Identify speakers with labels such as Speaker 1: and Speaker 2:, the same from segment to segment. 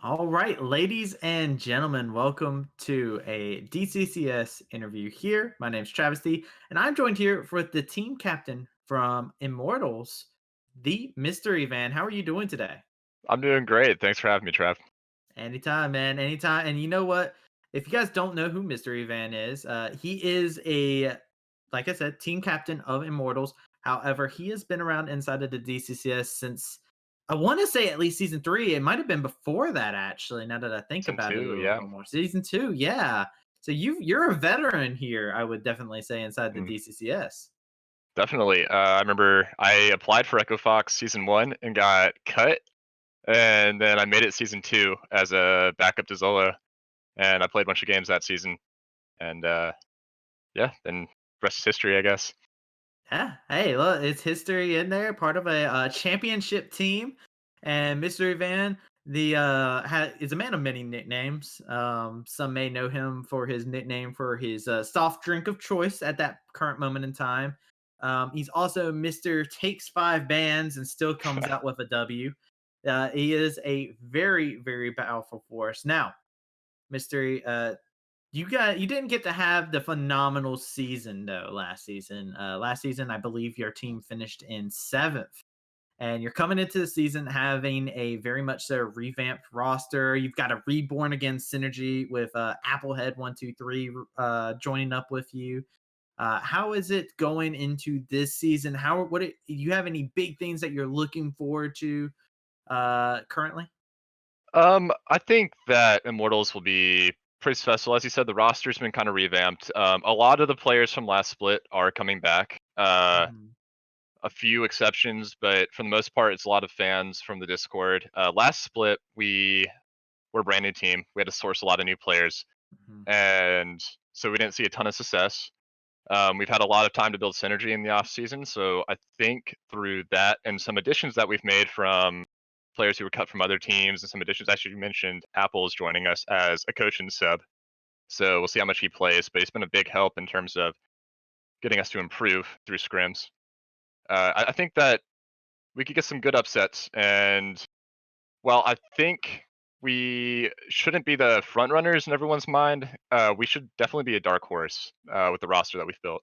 Speaker 1: All right, ladies and gentlemen, welcome to a DCCS interview here. My name's Travesty, and I'm joined here with the team captain from Immortals, the Mystery Van. How are you doing today?
Speaker 2: I'm doing great. Thanks for having me, Trav.
Speaker 1: Anytime, man, anytime. And you know what? If you guys don't know who Mystery Van is, he is like I said, team captain of Immortals. However, he has been around inside of the DCCS since I want to say at least season three. It might have been before that, actually. Now that I think
Speaker 2: Season
Speaker 1: about it a
Speaker 2: two,
Speaker 1: little
Speaker 2: yeah,
Speaker 1: bit more, season two, yeah. So you're a veteran here, I would definitely say inside the
Speaker 2: mm,
Speaker 1: DCCS.
Speaker 2: definitely. I remember I applied for Echo Fox season one and got cut, and then I made it season two as a backup to Zolo, and I played a bunch of games that season, and yeah, then rest is history, I guess.
Speaker 1: Yeah. Hey, look, it's history in there. Part of a championship team, and Mystery Van, is a man of many nicknames. Some may know him for his nickname for his soft drink of choice at that current moment in time. He's also Mister Takes Five Bands and still comes out with a W. He is a very, very powerful force. Now, Mystery, you didn't get to have the phenomenal season though last season. Last season, I believe your team finished in seventh, and you're coming into the season having a very much so revamped roster. You've got a reborn again synergy with Applehead 123 joining up with you. How is it going into this season? You have any big things that you're looking forward to currently?
Speaker 2: I think that Immortals will be pretty successful. As you said, the roster's been kind of revamped. A lot of the players from last split are coming back.
Speaker 1: Mhm.
Speaker 2: A few exceptions, but for the most part, it's a lot of fans from the Discord. Last split, we were a brand new team. We had to source a lot of new players,
Speaker 1: Mhm.
Speaker 2: and so we didn't see a ton of success. We've had a lot of time to build synergy in the off season, so I think through that and some additions that we've made from players who were cut from other teams and some additions. Actually, you mentioned Apple is joining us as a coach and sub, so we'll see how much he plays. But he's been a big help in terms of getting us to improve through scrims. I think that we could get some good upsets, and well, I think we shouldn't be the front runners in everyone's mind. We should definitely be a dark horse with the roster that we've built.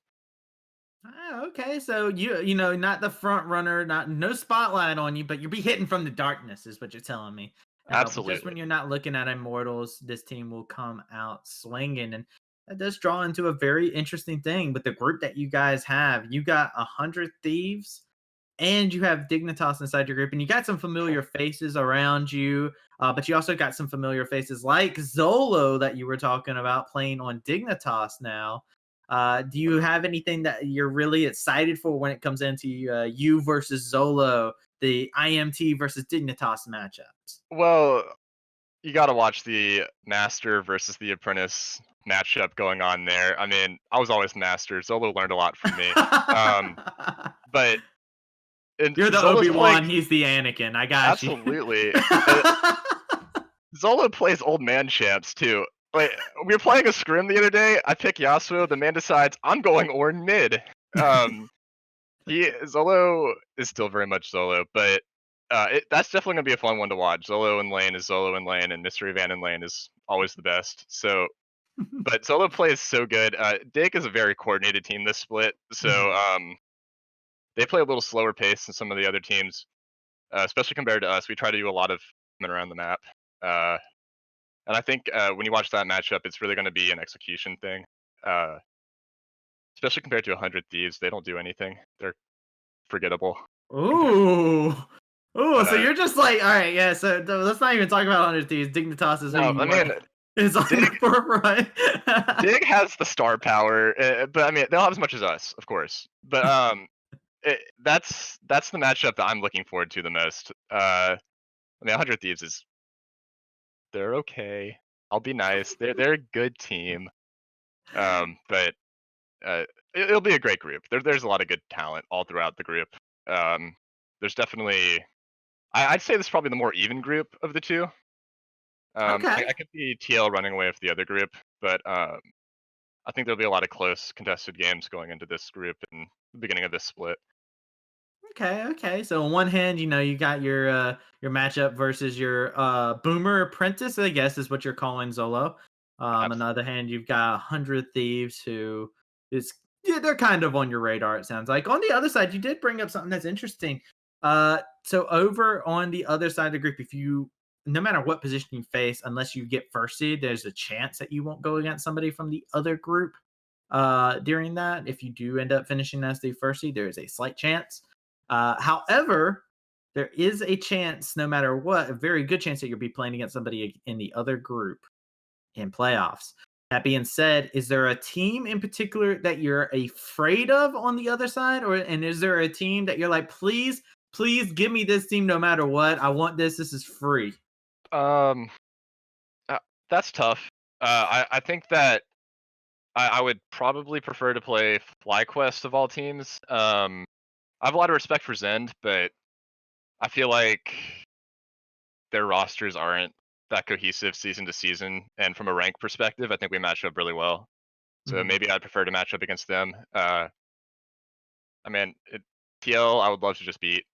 Speaker 1: Okay, so you know not the front runner, not no spotlight on you, but you'll be hitting from the darkness, is what you're telling me. Now, just
Speaker 2: Absolutely.
Speaker 1: when you're not looking at Immortals, this team will come out swinging, and that does draw into a very interesting thing with the group that you guys have. You got 100 thieves, and you have Dignitas inside your group, and you got some familiar faces around you. But you also got some familiar faces like Zolo that you were talking about playing on Dignitas now. Do you have anything that you're really excited for when it comes into you versus Zolo, the IMT versus Dignitas matchups?
Speaker 2: Well, you got to watch the master versus the apprentice matchup going on there. I mean, I was always master. Zolo learned a lot from me. Um, but and
Speaker 1: You're the
Speaker 2: Zolo's playing
Speaker 1: Obi-Wan, he's the Anakin. I got you.
Speaker 2: absolutely. Uh, Zolo plays old man champs too. Like we were playing a scrim the other day. I pick Yasuo. The man decides I'm going Ornn mid. Um, he Zolo is still very much Zolo, but that's definitely gonna be a fun one to watch. Zolo in lane is Zolo in lane, and Mystery Van in lane is always the best. So, but Zolo plays so good. Dig is a very coordinated team this split, so
Speaker 1: Mhm.
Speaker 2: they play a little slower pace than some of the other teams, especially compared to us. We try to do a lot of movement around the map. Uh, And I think when you watch that matchup, it's really going to be an execution thing. Uh, Especially compared to 100 Thieves, they don't do anything. They're forgettable compared.
Speaker 1: Ooh. Ooh,
Speaker 2: But
Speaker 1: so you're just like, all right, yeah. So let's not even talk about undertees. Dignitas is who
Speaker 2: no,
Speaker 1: you
Speaker 2: I
Speaker 1: want.
Speaker 2: mean
Speaker 1: Is on the
Speaker 2: Dig
Speaker 1: forefront.
Speaker 2: Dig has the star power, but I mean they'll have as much as us, of course. But that's the matchup that I'm looking forward to the most. I mean 100 Thieves is they're okay. I'll be nice. They're a good team. But Uh, it'll be a great group. There's a lot of good talent all throughout the group. Um, there's definitely I'd say this is probably the more even group of the two.
Speaker 1: Okay.
Speaker 2: I could see TL running away with the other group, but I think there'll be a lot of close contested games going into this group in the beginning of this split.
Speaker 1: Okay, okay. So on one hand, you got your matchup versus your boomer apprentice, I guess is what you're calling Zolo. On the other hand, you've got 100 thieves who is yeah, they're kind of on your radar, it sounds like. On the other side, you did bring up something that's interesting. So over on the other side of the group, if you no matter what position you face, unless you get first seed, there's a chance that you won't go against somebody from the other group during that. If you do end up finishing as the first seed, there is a slight chance. However, there is a chance, no matter what, a very good chance that you'll be playing against somebody in the other group in playoffs. That being said, is there a team in particular that you're afraid of on the other side, or and is there a team that you're like, please, please give me this team no matter what? I want this. This is free.
Speaker 2: Um, uh, that's tough. I think that I would probably prefer to play FlyQuest of all teams. I have a lot of respect for Zend, but I feel like their rosters aren't that cohesive season to season, and from a rank perspective, I think we match up really well. So
Speaker 1: Mhm.
Speaker 2: maybe I'd prefer to match up against them. I mean, TL, I would love to just beat.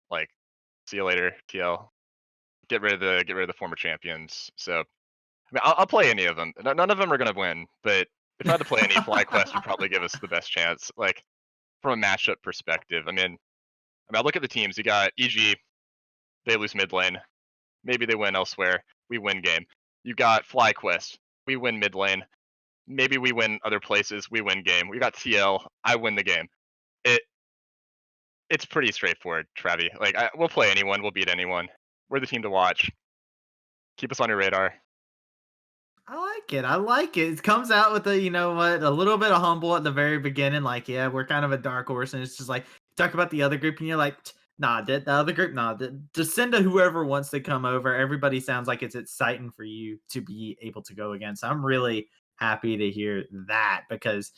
Speaker 2: Like, see you later, TL. Get rid of the former champions. So I mean, I'll play any of them. None of them are gonna win, but if I had to play any, FlyQuest would probably give us the best chance. Like from a matchup perspective, I look at the teams. You got EG, they lose mid lane. Maybe they win elsewhere. We win game. You got FlyQuest. We win mid lane. Maybe we win other places. We win game. We got TL. I win the game. It it's pretty straightforward, Travi. Like we'll play anyone. We'll beat anyone. We're the team to watch. Keep us on your radar.
Speaker 1: I like it. I like it. It comes out with a, you know what, a little bit of humble at the very beginning. Like, yeah, we're kind of a dark horse, and it's just like talk about the other group, and you're like, nah, the other group, nah, just send to whoever wants to come over. Everybody sounds like it's exciting for you to be able to go against. I'm really happy to hear that because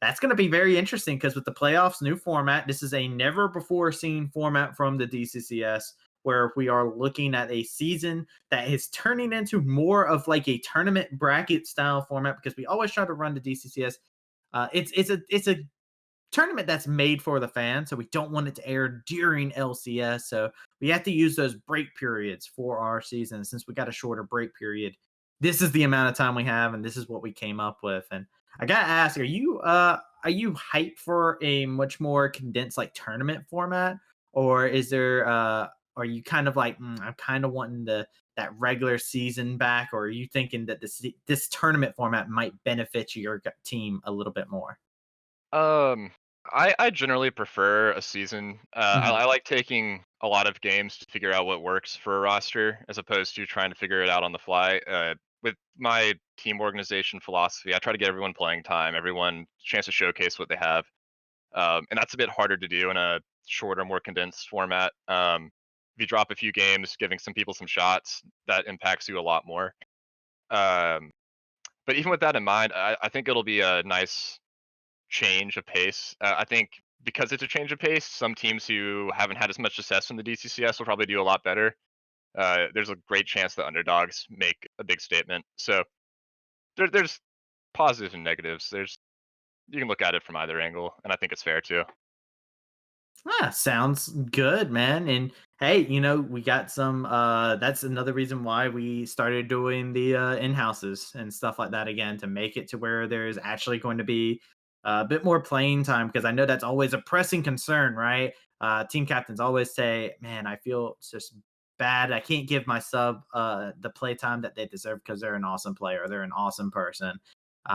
Speaker 1: that's going to be very interesting because with the playoffs new format, this is a never before seen format from the DCCS where we are looking at a season that is turning into more of like a tournament bracket style format because we always try to run the DCCS. It's a tournament that's made for the fans, so we don't want it to air during LCS. So we have to use those break periods for our season. Since we got a shorter break period, this is the amount of time we have, and this is what we came up with. And I gotta ask, are you hyped for a much more condensed like tournament format, or is there are you kind of like I'm kind of wanting that regular season back, or are you thinking that this tournament format might benefit your team a little bit more?
Speaker 2: Um, I generally prefer a season.
Speaker 1: Mhm.
Speaker 2: I like taking a lot of games to figure out what works for a roster, as opposed to trying to figure it out on the fly. With my team organization philosophy, I try to get everyone playing time, everyone a chance to showcase what they have, and that's a bit harder to do in a shorter, more condensed format. If you drop a few games, giving some people some shots, that impacts you a lot more. Um, but even with that in mind, I think it'll be a nice change of pace. I think because it's a change of pace, some teams who haven't had as much success in the DCCS will probably do a lot better. There's a great chance that underdogs make a big statement. So there's positives and negatives. You can look at it from either angle, and I think it's fair too.
Speaker 1: Ah, sounds good, man. And hey, we got some that's another reason why we started doing the in-houses and stuff like that again to make it to where there's actually going to be a bit more playing time because I know that's always a pressing concern, right? Team captains always say, "Man, I feel it's just bad. I can't give my sub the play time that they deserve because they're an awesome player, they're an awesome person. But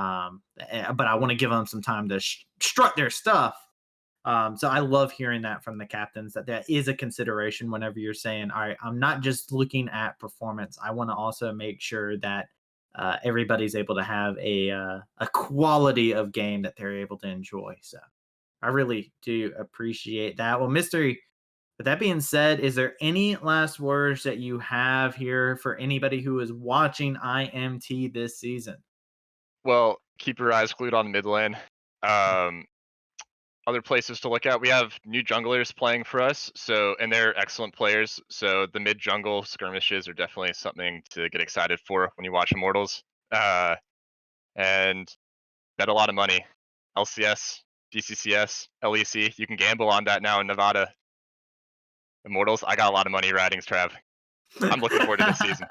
Speaker 1: I want to give them some time to strut their stuff." So I love hearing that from the captains that that is a consideration whenever you're saying, all right, I'm not just looking at performance. I want to also make sure that everybody's able to have a quality of game that they're able to enjoy. So I really do appreciate that. Well, Mystery, with that being said, is there any last words that you have here for anybody who is watching IMT this season?
Speaker 2: Well, keep your eyes glued on mid lane. Um, Other places to look at, we have new junglers playing for us, and they're excellent players. So the mid jungle skirmishes are definitely something to get excited for when you watch Immortals. And bet a lot of money. LCS, DCCS, LEC. You can gamble on that now in Nevada. Immortals, I got a lot of money writings, Trav. I'm looking forward to this season.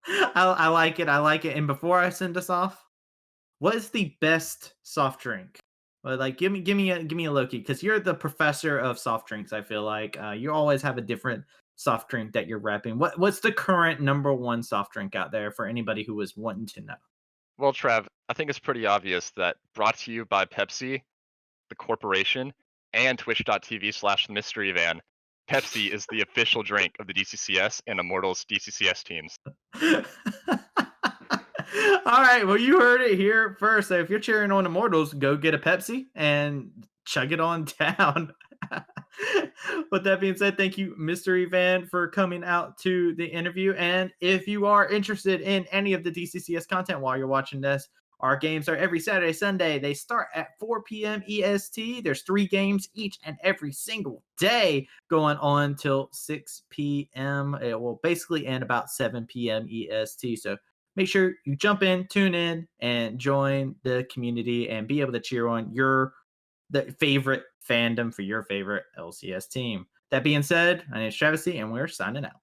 Speaker 1: I like it. I like it. And before I send us off, what is the best soft drink? Well, like, give me a Loki because you're the professor of soft drinks. I feel like you always have a different soft drink that you're repping. What's the current number one soft drink out there for anybody who was wanting to know?
Speaker 2: Well, Trav, I think it's pretty obvious that brought to you by Pepsi, the corporation, and twitch.tv/the mystery van. Pepsi is the official drink of the DCCS and Immortals DCCS teams.
Speaker 1: All right, well, you heard it here first. So if you're cheering on Immortals, go get a Pepsi and chug it on down. With that being said, thank you, Mystery Van, for coming out to the interview. And if you are interested in any of the DCCS content while you're watching this, our games are every Saturday, Sunday. They start at 4 p.m. EST. There's 3 games each and every single day going on till 6 p.m. It will basically end about 7 p.m. EST. So make sure you jump in, tune in, and join the community and be able to cheer on your the favorite fandom for your favorite LCS team. That being said, my name is Travis, and we're signing out.